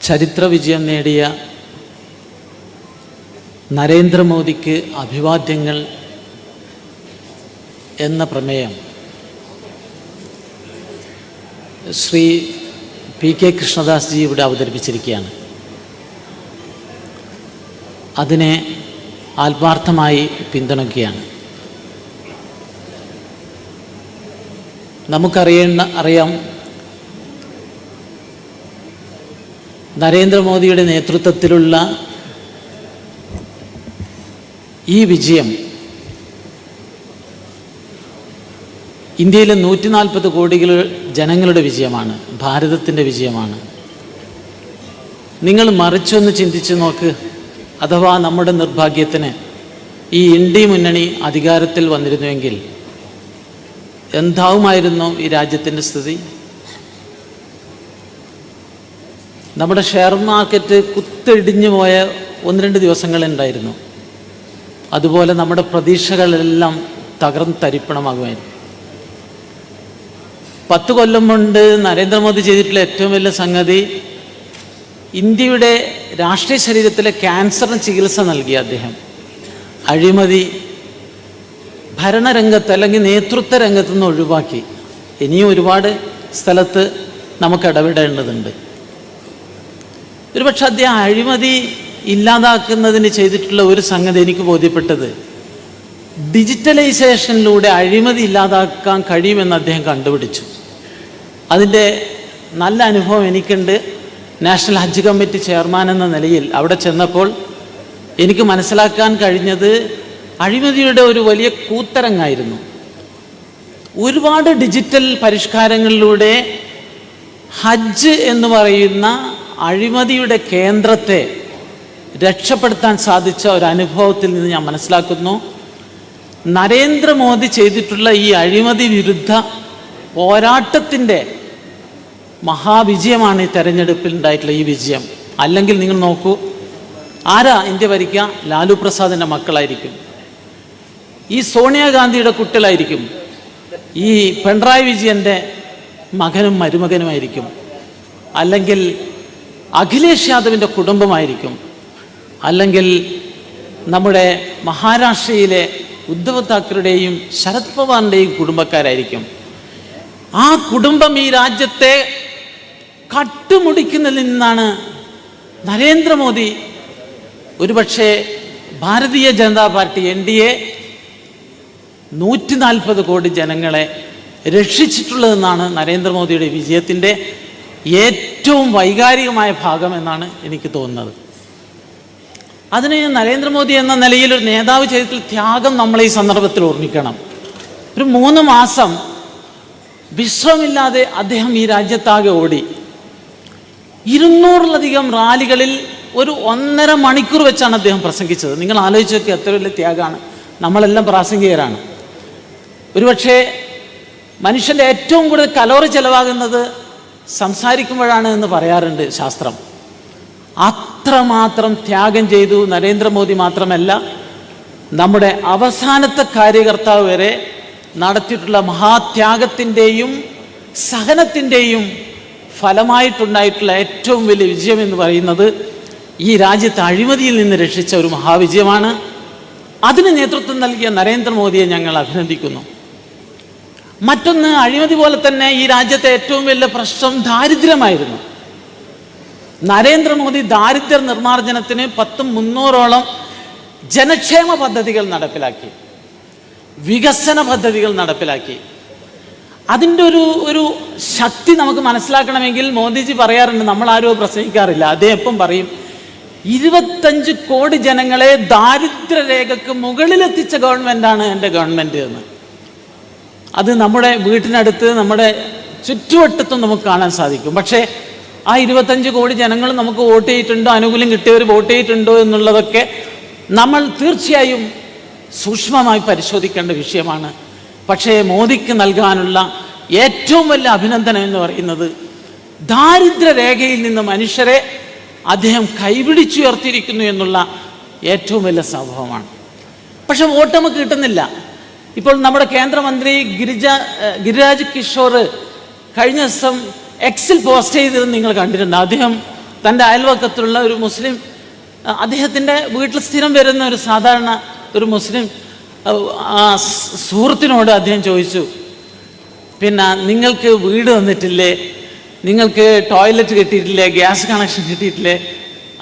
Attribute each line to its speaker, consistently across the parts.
Speaker 1: ചരിത്ര വിജയം നേടിയ നരേന്ദ്രമോദിക്ക് അഭിവാദ്യങ്ങൾ എന്ന പ്രമേയം ശ്രീ PK കൃഷ്ണദാസ് ജി ഇവിടെ അവതരിപ്പിച്ചിരിക്കുകയാണ്. അതിനെ ആത്മാർത്ഥമായി പിന്തുണയ്ക്കുകയാണ്. അറിയാം, നരേന്ദ്രമോദിയുടെ നേതൃത്വത്തിലുള്ള ഈ വിജയം ഇന്ത്യയിലെ 140 കോടി ജനങ്ങളുടെ വിജയമാണ്, ഭാരതത്തിൻ്റെ വിജയമാണ്. നിങ്ങൾ മറിച്ചൊന്ന് ചിന്തിച്ച് നോക്ക്. അഥവാ നമ്മുടെ നിർഭാഗ്യത്തിന് ഈ ഇന്ത്യ മുന്നണി അധികാരത്തിൽ വന്നിരുന്നുവെങ്കിൽ എന്താവുമായിരുന്നു ഈ രാജ്യത്തിൻ്റെ സ്ഥിതി? നമ്മുടെ ഷെയർ മാർക്കറ്റ് കുത്തിടിഞ്ഞു പോയ 1-2 ദിവസങ്ങളുണ്ടായിരുന്നു. അതുപോലെ നമ്മുടെ പ്രതീക്ഷകളെല്ലാം തകർന്ന് തരിപ്പണമാകുമായിരുന്നു. 10 കൊല്ലം കൊണ്ട് നരേന്ദ്രമോദി ചെയ്തിട്ടുള്ള ഏറ്റവും വലിയ സംഗതി, ഇന്ത്യയുടെ രാഷ്ട്രീയ ശരീരത്തിലെ ക്യാൻസറിന് ചികിത്സ നൽകിയ അദ്ദേഹം അഴിമതി ഭരണരംഗത്ത് അല്ലെങ്കിൽ നേതൃത്വ രംഗത്തു നിന്ന് ഒഴിവാക്കി. ഇനിയും ഒരുപാട് സ്ഥലത്ത് നമുക്ക് ഇടപെടേണ്ടതുണ്ട്. ഒരുപക്ഷെ അദ്ദേഹം അഴിമതി ഇല്ലാതാക്കുന്നതിന് ചെയ്തിട്ടുള്ള ഒരു സംഗതി എനിക്ക് ബോധ്യപ്പെട്ടത്, ഡിജിറ്റലൈസേഷനിലൂടെ അഴിമതി ഇല്ലാതാക്കാൻ കഴിയുമെന്ന് അദ്ദേഹം കണ്ടുപിടിച്ചു. അതിൻ്റെ നല്ല അനുഭവം എനിക്കുണ്ട്. നാഷണൽ ഹജ്ജ് കമ്മിറ്റി ചെയർമാൻ എന്ന നിലയിൽ അവിടെ ചെന്നപ്പോൾ എനിക്ക് മനസ്സിലാക്കാൻ കഴിഞ്ഞത് അഴിമതിയുടെ ഒരു വലിയ കൂത്തരങ്ങായിരുന്നു. ഒരുപാട് ഡിജിറ്റൽ പരിഷ്കാരങ്ങളിലൂടെ ഹജ്ജ് എന്ന് പറയുന്ന അഴിമതിയുടെ കേന്ദ്രത്തെ രക്ഷപ്പെടുത്താൻ സാധിച്ച ഒരു അനുഭവത്തിൽ നിന്ന് ഞാൻ മനസ്സിലാക്കുന്നു, നരേന്ദ്രമോദി ചെയ്തിട്ടുള്ള ഈ അഴിമതി വിരുദ്ധ പോരാട്ടത്തിൻ്റെ മഹാവിജയമാണ് ഈ തെരഞ്ഞെടുപ്പിൽ ഉണ്ടായിട്ടുള്ള ഈ വിജയം. അല്ലെങ്കിൽ നിങ്ങൾ നോക്കൂ, ആരാ ഇന്ത്യ ഭരിക്കുക? ലാലു പ്രസാദിൻ്റെ മക്കളായിരിക്കും, ഈ സോണിയാഗാന്ധിയുടെ കുട്ടികളായിരിക്കും, ഈ പിണറായി വിജയൻ്റെ മകനും മരുമകനുമായിരിക്കും, അല്ലെങ്കിൽ അഖിലേഷ് യാദവിൻ്റെ കുടുംബമായിരിക്കും, അല്ലെങ്കിൽ നമ്മുടെ മഹാരാഷ്ട്രയിലെ ഉദ്ധവ് താക്കറെയുടെയും ശരത് പവാറിൻ്റെയും കുടുംബക്കാരായിരിക്കും. ആ കുടുംബം ഈ രാജ്യത്തെ കട്ടുമുടിക്കുന്നതിൽ നിന്നാണ് നരേന്ദ്രമോദി ഒരുപക്ഷെ ഭാരതീയ ജനതാ പാർട്ടി NDA 140 കോടി ജനങ്ങളെ രക്ഷിച്ചിട്ടുള്ളതെന്നാണ് നരേന്ദ്രമോദിയുടെ വിജയത്തിൻ്റെ ഏറ്റവും വൈകാരികമായ ഭാഗം എന്നാണ് എനിക്ക് തോന്നുന്നത്. അതിന് നരേന്ദ്രമോദി എന്ന നിലയിൽ ഒരു നേതാവ് ചെയ്തിട്ടുള്ള ത്യാഗം നമ്മൾ ഈ സന്ദർഭത്തിൽ ഓർമ്മിക്കണം. ഒരു 3 മാസം വിശ്രമില്ലാതെ അദ്ദേഹം ഈ രാജ്യത്താകെ ഓടി. 200-ലധികം റാലികളിൽ ഒരു 1.5 മണിക്കൂർ വെച്ചാണ് അദ്ദേഹം പ്രസംഗിച്ചത്. നിങ്ങൾ ആലോചിച്ച് നോക്കി, എത്ര വലിയ ത്യാഗമാണ്. നമ്മളെല്ലാം പ്രാസംഗികരാണ്. ഒരുപക്ഷെ മനുഷ്യൻ്റെ ഏറ്റവും കൂടുതൽ കലോറി ചെലവാകുന്നത് സംസാരിക്കുമ്പോഴാണ് എന്ന് പറയാറുണ്ട് ശാസ്ത്രം. അത്രമാത്രം ത്യാഗം ചെയ്തു നരേന്ദ്രമോദി. മാത്രമല്ല, നമ്മുടെ അവസാനത്തെ കാര്യകർത്താവ് വരെ നടത്തിയിട്ടുള്ള മഹാത്യാഗത്തിൻ്റെയും സഹനത്തിൻ്റെയും ഫലമായിട്ടുണ്ടായിട്ടുള്ള ഏറ്റവും വലിയ വിജയം എന്ന് പറയുന്നത് ഈ രാജ്യത്തെ അഴിമതിയിൽ നിന്ന് രക്ഷിച്ച ഒരു മഹാവിജയമാണ്. അതിന് നേതൃത്വം നൽകിയ നരേന്ദ്രമോദിയെ ഞങ്ങൾ അഭിനന്ദിക്കുന്നു. മറ്റൊന്ന്, അഴിമതി പോലെ തന്നെ ഈ രാജ്യത്തെ ഏറ്റവും വലിയ പ്രശ്നം ദാരിദ്ര്യമായിരുന്നു. നരേന്ദ്രമോദി ദാരിദ്ര്യ നിർമ്മാർജ്ജനത്തിന് 300ഓളം ജനക്ഷേമ പദ്ധതികൾ നടപ്പിലാക്കി, വികസന പദ്ധതികൾ നടപ്പിലാക്കി. അതിൻ്റെ ഒരു ശക്തി നമുക്ക് മനസ്സിലാക്കണമെങ്കിൽ മോദിജി പറയാറുണ്ട്, നമ്മളാരും പ്രസംഗിക്കാറില്ല, അദ്ദേഹം എപ്പം പറയും, 25 കോടി ജനങ്ങളെ ദാരിദ്ര്യരേഖയ്ക്ക് മുകളിലെത്തിച്ച ഗവൺമെൻറ്റാണ് എൻ്റെ ഗവൺമെൻറ് എന്ന്. അത് നമ്മുടെ വീട്ടിനടുത്ത്, നമ്മുടെ ചുറ്റുവട്ടത്തും നമുക്ക് കാണാൻ സാധിക്കും. പക്ഷേ ആ 25 കോടി ജനങ്ങൾ നമുക്ക് വോട്ട് ചെയ്തിട്ടുണ്ടോ, ആനുകൂല്യം കിട്ടിയവർ വോട്ട് ചെയ്തിട്ടുണ്ടോ എന്നുള്ളതൊക്കെ നമ്മൾ തീർച്ചയായും സൂക്ഷ്മമായി പരിശോധിക്കേണ്ട വിഷയമാണ്. പക്ഷേ മോദിക്ക് നൽകാനുള്ള ഏറ്റവും വലിയ അഭിനന്ദനം എന്ന് പറയുന്നത് ദാരിദ്ര്യരേഖയിൽ നിന്ന് മനുഷ്യരെ അദ്ദേഹം കൈപിടിച്ചുയർത്തിയിരിക്കുന്നു എന്നുള്ള ഏറ്റവും വലിയ സംഭവമാണ്. പക്ഷെ വോട്ട് നമുക്ക് കിട്ടുന്നില്ല. ഇപ്പോൾ നമ്മുടെ കേന്ദ്രമന്ത്രി ഗിരിരാജ് കിഷോർ കഴിഞ്ഞ ദിവസം എക്സിൽ പോസ്റ്റ് ചെയ്തത് നിങ്ങൾ കണ്ടിട്ടുണ്ട്. അദ്ദേഹം തൻ്റെ അയൽവക്കത്തുള്ള ഒരു മുസ്ലിം, അദ്ദേഹത്തിൻ്റെ വീട്ടിൽ സ്ഥിരം വരുന്ന ഒരു സാധാരണ ഒരു മുസ്ലിം സുഹൃത്തിനോട് അദ്ദേഹം ചോദിച്ചു, പിന്നെ നിങ്ങൾക്ക് വീട് തന്നിട്ടില്ലേ, നിങ്ങൾക്ക് ടോയ്ലറ്റ് കിട്ടിയിട്ടില്ലേ, ഗ്യാസ് കണക്ഷൻ കിട്ടിയിട്ടില്ലേ,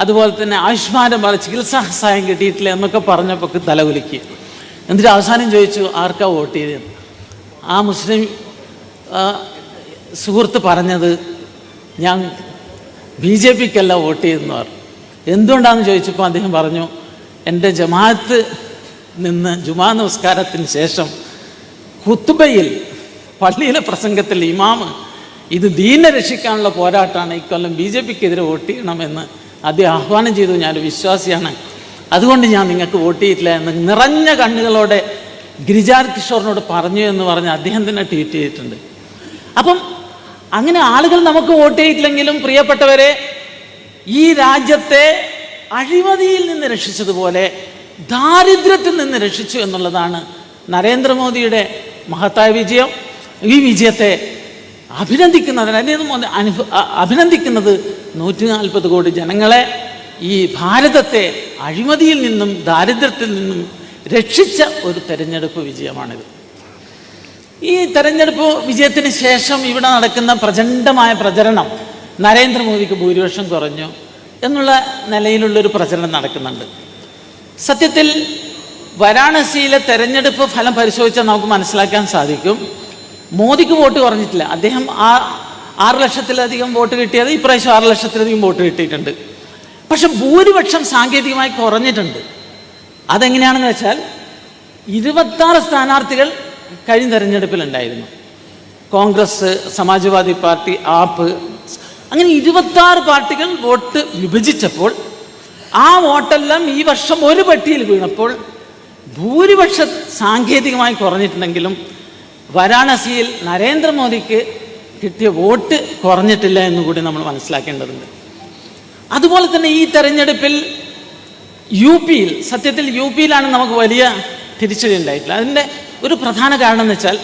Speaker 1: അതുപോലെ തന്നെ ആയുഷ്മാൻ്റെ പോലെ ചികിത്സാ സഹായം കിട്ടിയിട്ടില്ലേ എന്നൊക്കെ പറഞ്ഞപ്പോൾ തലകുലുക്കി. എന്നിട്ട് അവസാനം ചോദിച്ചു ആർക്കാ വോട്ട് ചെയ്തത്. ആ മുസ്ലിം സുഹൃത്ത് പറഞ്ഞത് ഞാൻ BJPക്കല്ല വോട്ട് ചെയ്തെന്ന് പറഞ്ഞു. എന്തുകൊണ്ടാണെന്ന് ചോദിച്ചപ്പോൾ അദ്ദേഹം പറഞ്ഞു, എൻ്റെ ജമാഅത്ത് നിന്ന് ജുമാ നമസ്കാരത്തിന് ശേഷം ഖുത്ബയിൽ പള്ളിയിലെ പ്രസംഗത്തിൽ ഇമാമ് ഇത് ദീനെ രക്ഷിക്കാനുള്ള പോരാട്ടമാണ്, ഇക്കൊല്ലം BJPക്കെതിരെ വോട്ട് ചെയ്യണമെന്ന് അദ്ദേഹം ആഹ്വാനം ചെയ്തു. ഞാനൊരു വിശ്വാസിയാണ്, അതുകൊണ്ട് ഞാൻ നിങ്ങൾക്ക് വോട്ട് ചെയ്തിട്ടില്ല എന്ന് നിറഞ്ഞ കണ്ണുകളോടെ ഗിരിജാൽ കിഷോറിനോട് പറഞ്ഞു എന്ന് പറഞ്ഞ് അദ്ദേഹം തന്നെ ട്വീറ്റ് ചെയ്തിട്ടുണ്ട്. അപ്പം അങ്ങനെ ആളുകൾ നമുക്ക് വോട്ട് ചെയ്തിട്ടില്ലെങ്കിലും പ്രിയപ്പെട്ടവരെ, ഈ രാജ്യത്തെ അഴിമതിയിൽ നിന്ന് രക്ഷിച്ചതുപോലെ ദാരിദ്ര്യത്തിൽ നിന്ന് രക്ഷിച്ചു എന്നുള്ളതാണ് നരേന്ദ്രമോദിയുടെ മഹത്തായ വിജയം. ഈ വിജയത്തെ അഭിനന്ദിക്കുന്നത് 140 കോടി ജനങ്ങളെ, ഈ ഭാരതത്തെ അഴിമതിയിൽ നിന്നും ദാരിദ്ര്യത്തിൽ നിന്നും രക്ഷിച്ച ഒരു തെരഞ്ഞെടുപ്പ് വിജയമാണിത്. ഈ തെരഞ്ഞെടുപ്പ് വിജയത്തിന് ശേഷം ഇവിടെ നടക്കുന്ന പ്രചണ്ഡമായ പ്രചരണം നരേന്ദ്രമോദിക്ക് ഭൂരിപക്ഷം കുറഞ്ഞു എന്നുള്ള നിലയിലുള്ളൊരു പ്രചരണം നടക്കുന്നുണ്ട്. സത്യത്തിൽ വാരാണസിയിലെ തെരഞ്ഞെടുപ്പ് ഫലം പരിശോധിച്ചാൽ നമുക്ക് മനസ്സിലാക്കാൻ സാധിക്കും, മോദിക്ക് വോട്ട് കുറഞ്ഞിട്ടില്ല. അദ്ദേഹം 6 ലക്ഷത്തിലധികം വോട്ട് കിട്ടിയത് ഇപ്രാവശ്യം 6 ലക്ഷത്തിലധികം വോട്ട് കിട്ടിയിട്ടുണ്ട്. പക്ഷെ ഭൂരിപക്ഷം സാങ്കേതികമായി കുറഞ്ഞിട്ടുണ്ട്. അതെങ്ങനെയാണെന്ന് വെച്ചാൽ 26 സ്ഥാനാർത്ഥികൾ കഴിഞ്ഞ തെരഞ്ഞെടുപ്പിലുണ്ടായിരുന്നു. കോൺഗ്രസ്, സമാജ്വാദി പാർട്ടി, ആപ്പ്, അങ്ങനെ 26 പാർട്ടികൾ വോട്ട് വിഭജിച്ചപ്പോൾ ആ വോട്ടെല്ലാം ഈ വർഷം ഒരു പട്ടിയിൽ വീണപ്പോൾ ഭൂരിപക്ഷം സാങ്കേതികമായി കുറഞ്ഞിട്ടുണ്ടെങ്കിലും വാരാണസിയിൽ നരേന്ദ്രമോദിക്ക് കിട്ടിയ വോട്ട് കുറഞ്ഞിട്ടില്ല എന്നുകൂടി നമ്മൾ മനസ്സിലാക്കേണ്ടതുണ്ട്. അതുപോലെ തന്നെ ഈ തെരഞ്ഞെടുപ്പിൽ UPയിൽ, സത്യത്തിൽ UPയിലാണ് നമുക്ക് വലിയ തിരിച്ചടി ഉണ്ടായിട്ടില്ല. അതിൻ്റെ ഒരു പ്രധാന കാരണം എന്ന് വെച്ചാൽ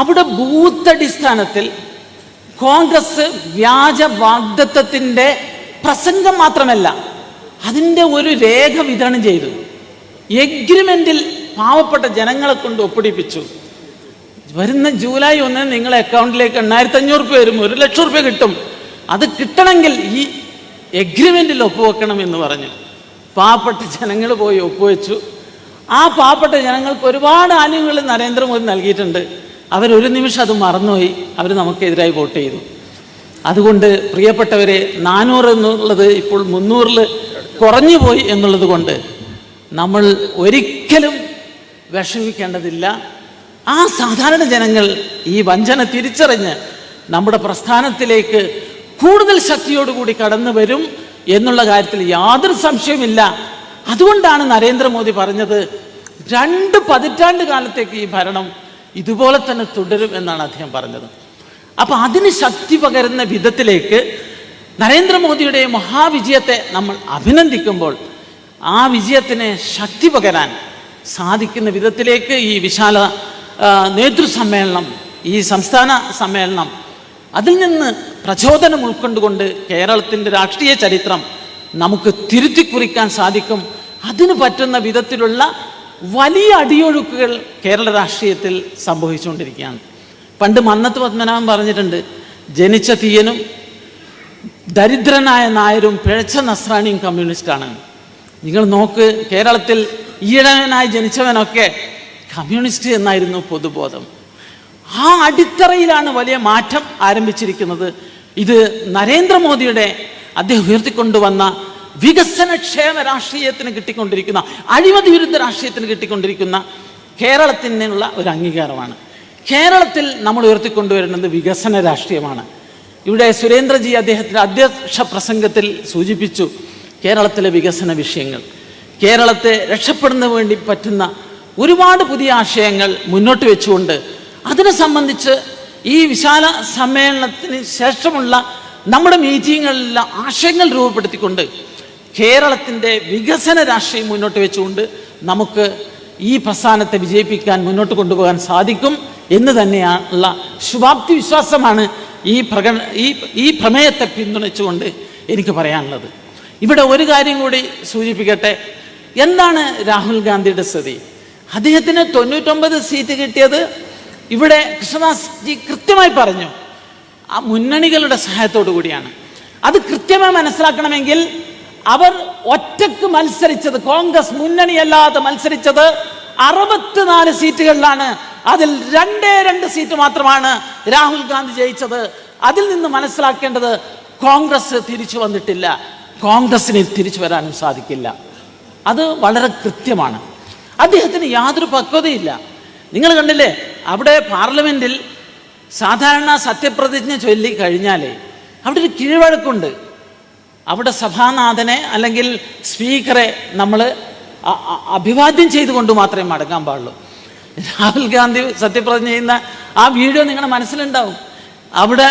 Speaker 1: അവിടെ ബൂത്ത് അടിസ്ഥാനത്തിൽ കോൺഗ്രസ് വ്യാജ വാഗ്ദത്തത്തിൻ്റെ പ്രസംഗം മാത്രമല്ല, അതിൻ്റെ ഒരു രേഖ വിതരണം ചെയ്തു. എഗ്രിമെൻറ്റിൽ പാവപ്പെട്ട ജനങ്ങളെ കൊണ്ട് ഒപ്പിടിപ്പിച്ചു. വരുന്ന ജൂലൈ 1 നിങ്ങളുടെ അക്കൗണ്ടിലേക്ക് 8,500 രൂപ വരും, 1 ലക്ഷം രൂപ കിട്ടും, അത് കിട്ടണമെങ്കിൽ ഈ എഗ്രിമെൻറ്റിൽ ഒപ്പുവെക്കണം എന്ന് പറഞ്ഞു. പാവപ്പെട്ട ജനങ്ങൾ പോയി ഒപ്പുവെച്ചു. ആ പാവപ്പെട്ട ജനങ്ങൾക്ക് ഒരുപാട് ആനുകൂല്യങ്ങൾ നരേന്ദ്രമോദി നൽകിയിട്ടുണ്ട്. അവരൊരു നിമിഷം അത് മറന്നുപോയി, അവർ നമുക്കെതിരായി വോട്ട് ചെയ്തു. അതുകൊണ്ട് പ്രിയപ്പെട്ടവരെ, 400 എന്നുള്ളത് ഇപ്പോൾ 300 കുറഞ്ഞു പോയി എന്നുള്ളത് കൊണ്ട് നമ്മൾ ഒരിക്കലും വിഷമിക്കേണ്ടതില്ല. ആ സാധാരണ ജനങ്ങൾ ഈ വഞ്ചന തിരിച്ചറിഞ്ഞ് നമ്മുടെ പ്രസ്ഥാനത്തിലേക്ക് കൂടുതൽ ശക്തിയോടുകൂടി കടന്നു വരും എന്നുള്ള കാര്യത്തിൽ യാതൊരു സംശയവുമില്ല. അതുകൊണ്ടാണ് നരേന്ദ്രമോദി പറഞ്ഞത് 2 പതിറ്റാണ്ട് കാലത്തേക്ക് ഈ ഭരണം ഇതുപോലെ തന്നെ തുടരും എന്നാണ് അദ്ദേഹം പറഞ്ഞത്. അപ്പം അതിന് ശക്തി പകരുന്ന വിധത്തിലേക്ക് നരേന്ദ്രമോദിയുടെ മഹാവിജയത്തെ നമ്മൾ അഭിനന്ദിക്കുമ്പോൾ ആ വിജയത്തിന് ശക്തി പകരാൻ സാധിക്കുന്ന വിധത്തിലേക്ക് ഈ വിശാല നേതൃസമ്മേളനം, ഈ സംസ്ഥാന സമ്മേളനം, അതിൽ നിന്ന് പ്രചോദനം ഉൾക്കൊണ്ടുകൊണ്ട് കേരളത്തിൻ്റെ രാഷ്ട്രീയ ചരിത്രം നമുക്ക് തിരുത്തിക്കുറിക്കാൻ സാധിക്കും. അതിന് പറ്റുന്ന വിധത്തിലുള്ള വലിയ അടിയൊഴുക്കുകൾ കേരള രാഷ്ട്രീയത്തിൽ സംഭവിച്ചുകൊണ്ടിരിക്കുകയാണ്. പണ്ട് മന്നത്ത് പത്മനാഭൻ പറഞ്ഞിട്ടുണ്ട്, ജനിച്ച തീയനും ദരിദ്രനായ നായരും പിഴച്ച നസ്രാണിയും കമ്മ്യൂണിസ്റ്റാണ്. നിങ്ങൾ നോക്ക്, കേരളത്തിൽ ഈഴവനായി ജനിച്ചവനൊക്കെ കമ്മ്യൂണിസ്റ്റ് എന്നായിരുന്നു പൊതുബോധം. ആ അടിത്തറയിലാണ് വലിയ മാറ്റം ആരംഭിച്ചിരിക്കുന്നത്. ഇത് നരേന്ദ്രമോദിയുടെ അദ്ദേഹം ഉയർത്തിക്കൊണ്ടുവന്ന വികസനക്ഷേമ രാഷ്ട്രീയത്തിന് കിട്ടിക്കൊണ്ടിരിക്കുന്ന, അഴിമതി വിരുദ്ധ രാഷ്ട്രീയത്തിന് കിട്ടിക്കൊണ്ടിരിക്കുന്ന കേരളത്തിനുള്ള ഒരു അംഗീകാരമാണ്. കേരളത്തിൽ നമ്മൾ ഉയർത്തിക്കൊണ്ടുവരുന്നത് വികസന രാഷ്ട്രീയമാണ്. ഇവിടെ സുരേന്ദ്രജി അദ്ദേഹത്തിൻ്റെ അധ്യക്ഷ പ്രസംഗത്തിൽ സൂചിപ്പിച്ചു കേരളത്തിലെ വികസന വിഷയങ്ങൾ. കേരളത്തെ രക്ഷപ്പെടുന്നതിന് വേണ്ടി പറ്റുന്ന ഒരുപാട് പുതിയ ആശയങ്ങൾ മുന്നോട്ട് വെച്ചുകൊണ്ട് അതിനെ സംബന്ധിച്ച് ഈ വിശാല സമ്മേളനത്തിന് ശേഷമുള്ള നമ്മുടെ മീറ്റിങ്ങുകളിലെ ആശയങ്ങൾ രൂപപ്പെടുത്തിക്കൊണ്ട് കേരളത്തിൻ്റെ വികസന രാഷ്ട്രീയം മുന്നോട്ട് വെച്ചുകൊണ്ട് നമുക്ക് ഈ പ്രസ്ഥാനത്തെ വിജയിപ്പിക്കാൻ, മുന്നോട്ട് കൊണ്ടുപോകാൻ സാധിക്കും എന്ന് തന്നെയുള്ള ശുഭാപ്തി വിശ്വാസമാണ് ഈ പ്രമേയത്തെ പിന്തുണച്ചുകൊണ്ട് എനിക്ക് പറയാനുള്ളത്. ഇവിടെ ഒരു കാര്യം കൂടി സൂചിപ്പിക്കട്ടെ. എന്താണ് രാഹുൽ ഗാന്ധിയുടെ സ്ഥിതി? അദ്ദേഹത്തിന് 99 സീറ്റ് കിട്ടിയത് ഇവിടെ കൃഷ്ണദാസ് ജി കൃത്യമായി പറഞ്ഞു ആ മുന്നണികളുടെ സഹായത്തോടു കൂടിയാണ്. അത് കൃത്യമായി മനസ്സിലാക്കണമെങ്കിൽ അവർ ഒറ്റക്ക് മത്സരിച്ചത്, കോൺഗ്രസ് മുന്നണിയല്ലാതെ മത്സരിച്ചത് 64 സീറ്റുകളിലാണ്. അതിൽ 2 സീറ്റ് മാത്രമാണ് രാഹുൽ ഗാന്ധി ജയിച്ചത്. അതിൽ നിന്ന് മനസ്സിലാക്കേണ്ടത് കോൺഗ്രസ് തിരിച്ചു വന്നിട്ടില്ല, കോൺഗ്രസിന് തിരിച്ചു വരാനും സാധിക്കില്ല. അത് വളരെ കൃത്യമാണ്. അദ്ദേഹത്തിന് യാതൊരു പക്വതയില്ല. നിങ്ങൾ കണ്ടില്ലേ, അവിടെ പാർലമെന്റിൽ സാധാരണ സത്യപ്രതിജ്ഞ ചൊല്ലി കഴിഞ്ഞാലേ അവിടെ ഒരു കീഴ്വഴക്കുണ്ട്. അവിടെ സഭാനാഥനെ അല്ലെങ്കിൽ സ്പീക്കറെ നമ്മൾ അഭിവാദ്യം ചെയ്തുകൊണ്ട് മാത്രമേ മടങ്ങാൻ പാടുള്ളൂ. രാഹുൽ ഗാന്ധി സത്യപ്രതിജ്ഞ ചെയ്യുന്ന ആ വീഡിയോ നിങ്ങളുടെ മനസ്സിലുണ്ടാവും. അവിടെ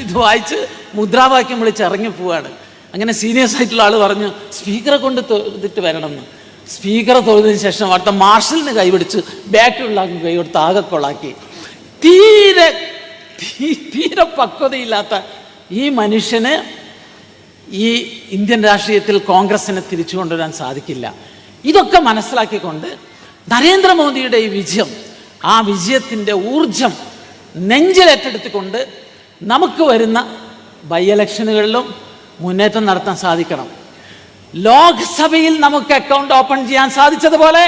Speaker 1: ഇത് വായിച്ച് മുദ്രാവാക്യം വിളിച്ച് ഇറങ്ങി പോവാണ്. അങ്ങനെ സീനിയേഴ്സ് ആയിട്ടുള്ള ആൾ പറഞ്ഞു സ്പീക്കറെ കൊണ്ട് തൊഴുതിട്ട് വരണമെന്ന്. സ്പീക്കറെ തൊഴുതിന് ശേഷം അവിടുത്തെ മാർഷലിന് കൈപിടിച്ച് ബാക്കിയുള്ള കൈ കൊടുത്ത് ആകെ കൊളാക്കി. തീരെ പക്വതയില്ലാത്ത ഈ മനുഷ്യന് ഈ ഇന്ത്യൻ രാഷ്ട്രീയത്തിൽ കോൺഗ്രസിനെ തിരിച്ചു കൊണ്ടുവരാൻ സാധിക്കില്ല. ഇതൊക്കെ മനസ്സിലാക്കിക്കൊണ്ട് നരേന്ദ്രമോദിയുടെ ഈ വിജയം, ആ വിജയത്തിൻ്റെ ഊർജം നെഞ്ചിലേറ്റെടുത്തുകൊണ്ട് നമുക്ക് വരുന്ന ബൈ ഇലക്ഷനുകളിലും മുന്നേറ്റം നടത്താൻ സാധിക്കണം. ലോക്സഭയിൽ നമുക്ക് അക്കൗണ്ട് ഓപ്പൺ ചെയ്യാൻ സാധിച്ചതുപോലെ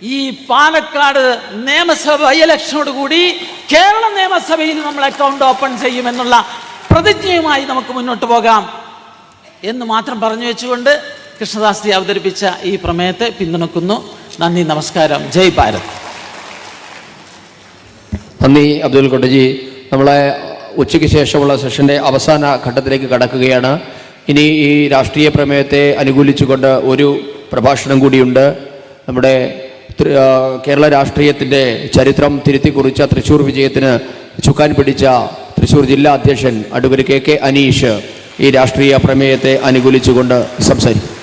Speaker 1: ഈ പാലക്കാട് നിയമസഭ ബൈ ഇലക്ഷനോടുകൂടി കേരള നിയമസഭയിൽ നമ്മൾ അക്കൗണ്ട് ഓപ്പൺ ചെയ്യുമെന്നുള്ള പ്രതിജ്ഞയുമായി നമുക്ക് മുന്നോട്ട് പോകാം എന്ന് മാത്രം പറഞ്ഞു വെച്ചുകൊണ്ട് കൃഷ്ണദാസ് ജി അവതരിപ്പിച്ച ഈ പ്രമേയത്തെ പിന്തുണക്കുന്നു. നന്ദി, നമസ്കാരം, ജയ് ഭാരത്.
Speaker 2: നന്ദി അബ്ദുൽ കൊട്ടജി. നമ്മളെ ഉച്ചയ്ക്ക് ശേഷമുള്ള സെഷൻ്റെ അവസാന ഘട്ടത്തിലേക്ക് കടക്കുകയാണ്. ഇനി ഈ രാഷ്ട്രീയ പ്രമേയത്തെ അനുകൂലിച്ചുകൊണ്ട് ഒരു പ്രഭാഷണം കൂടിയുണ്ട്. നമ്മുടെ കേരള രാഷ്ട്രീയത്തിൻ്റെ ചരിത്രം തിരുത്തി കുറിച്ച തൃശ്ശൂർ വിജയത്തിന് ചുക്കാൻ പിടിച്ച തൃശ്ശൂർ ജില്ലാ അധ്യക്ഷൻ അഡ്വക്കേറ്റ് KK അനീഷ് ഈ രാഷ്ട്രീയ പ്രമേയത്തെ അനുകൂലിച്ചുകൊണ്ട് സംസാരിക്കും.